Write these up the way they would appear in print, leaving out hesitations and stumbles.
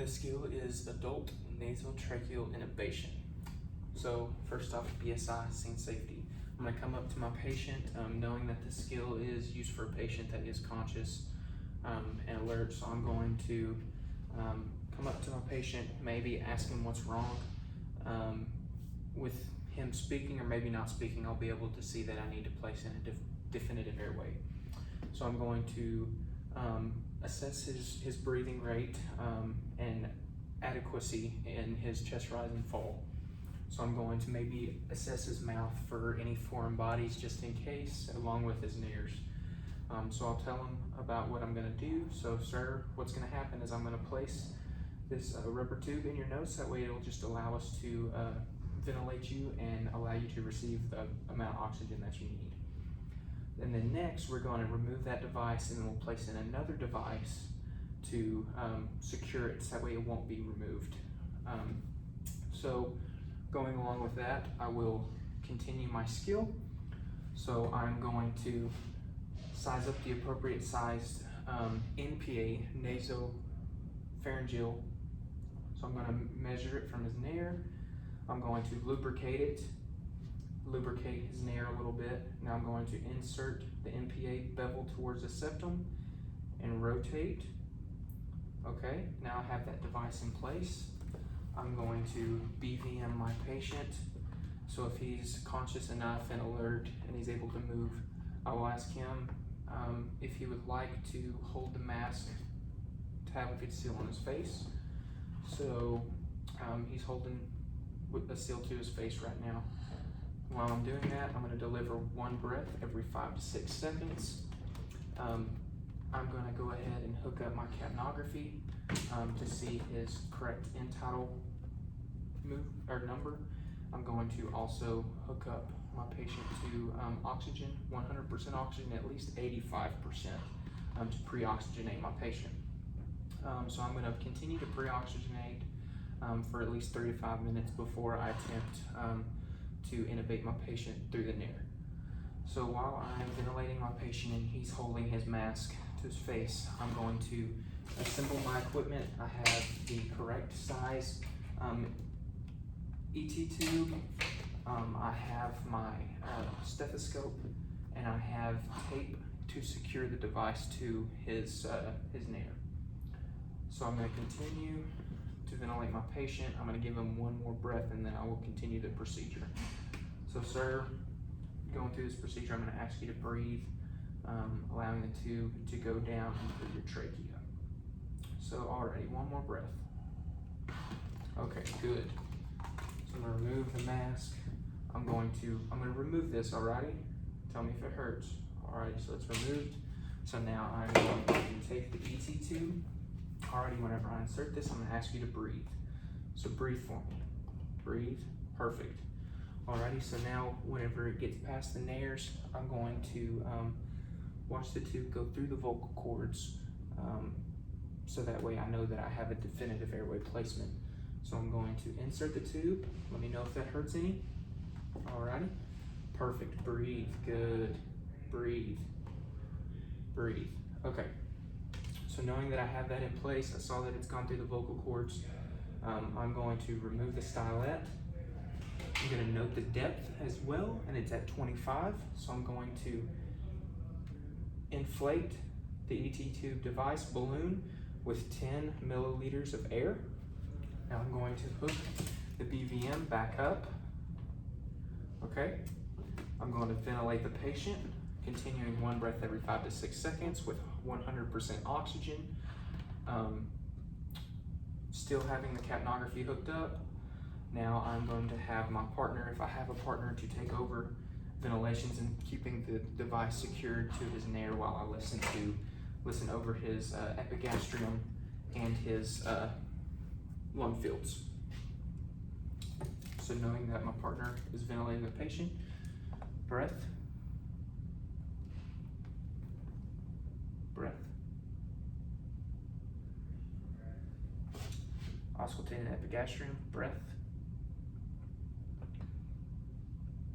The skill is adult nasotracheal intubation. So first off, BSI, scene safety. I'm going to come up to my patient knowing that the skill is used for a patient that is conscious and alert. So I'm going to come up to my patient, maybe ask him what's wrong. With him speaking or maybe not speaking, I'll be able to see that I need to place in a definitive airway. So I'm going to assess his breathing rate and adequacy in his chest rise and fall. So I'm going to maybe assess his mouth for any foreign bodies just in case, along with his nares. So I'll tell him about what I'm going to do. So, sir, what's going to happen is I'm going to place this rubber tube in your nose. That way it'll just allow us to ventilate you and allow you to receive the amount of oxygen that you need. And then next, we're going to remove that device and then we'll place in another device to secure it so that way it won't be removed. So going along with that, I will continue my skill. So I'm going to size up the appropriate sized NPA, nasopharyngeal. So I'm going to measure it from his nair. I'm going to lubricate his nair a little bit. Now I'm going to insert the NPA bevel towards the septum and rotate. Okay, now I have that device in place. I'm going to BVM my patient. So if he's conscious enough and alert and he's able to move, I will ask him if he would like to hold the mask to have it seal on his face. So he's holding with a seal to his face right now. While I'm doing that, I'm going to deliver one breath every 5 to 6 seconds. I'm going to go ahead and hook up my capnography to see his correct end tidal move or number. I'm going to also hook up my patient to oxygen, 100% oxygen, at least 85% to pre-oxygenate my patient. So I'm going to continue to pre-oxygenate for at least 35 minutes before I attempt to intubate my patient through the nair. So while I'm ventilating my patient and he's holding his mask to his face, I'm going to assemble my equipment. I have the correct size ET tube, I have my stethoscope, and I have tape to secure the device to his nair. So I'm going to continue to ventilate my patient. I'm going to give him one more breath and then I will continue the procedure. So, sir, going through this procedure, I'm going to ask you to breathe, allowing the tube to go down into your trachea. So, alrighty, one more breath. Okay, good. So I'm going to remove the mask. I'm going to remove this, alrighty? Tell me if it hurts. Alrighty, so it's removed. So now I'm going to take the ET tube. Alrighty, whenever I insert this, I'm going to ask you to breathe. So breathe for me. Breathe. Perfect. Alrighty, so now whenever it gets past the nares, I'm going to watch the tube go through the vocal cords so that way I know that I have a definitive airway placement. So I'm going to insert the tube. Let me know if that hurts any. Alrighty. Perfect. Breathe. Good. Breathe. Breathe. Okay. So knowing that I have that in place, I saw that it's gone through the vocal cords. I'm going to remove the stylet. I'm going to note the depth as well, and it's at 25. So I'm going to inflate the ET tube device balloon with 10 milliliters of air. Now I'm going to hook the BVM back up. Okay. I'm going to ventilate the patient, continuing one breath every 5 to 6 seconds with 100% oxygen. Still having the capnography hooked up. Now I'm going to have my partner, if I have a partner, to take over ventilations and keeping the device secured to his nair while I listen over his epigastrium and his lung fields. So knowing that my partner is ventilating the patient, breath, breath. Auscultating the epigastrium, breath,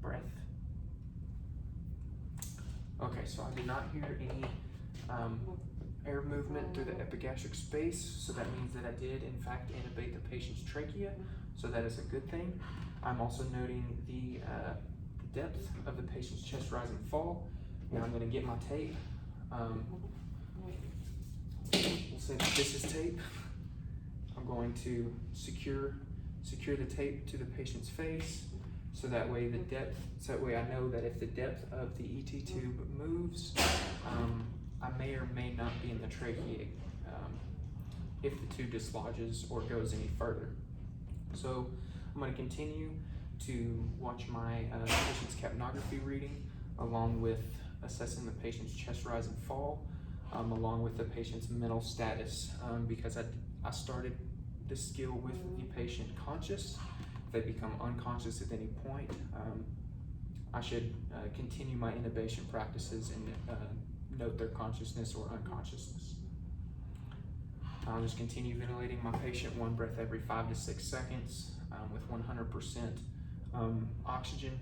breath. Okay, so I did not hear any air movement through the epigastric space, so that means that I did in fact intubate the patient's trachea, so that is a good thing. I'm also noting the depth of the patient's chest rise and fall. Now I'm going to get my tape. We'll say that this is tape. I'm going to secure the tape to the patient's face, so that way I know that if the depth of the ET tube moves, I may or may not be in the trachea if the tube dislodges or goes any further. So I'm going to continue to watch my patient's capnography reading, along with assessing the patient's chest rise and fall, along with the patient's mental status, because I started this skill with the patient conscious. If they become unconscious at any point, I should continue my intubation practices and note their consciousness or unconsciousness. I'll just continue ventilating my patient 1 breath every 5 to 6 seconds with 100% oxygen.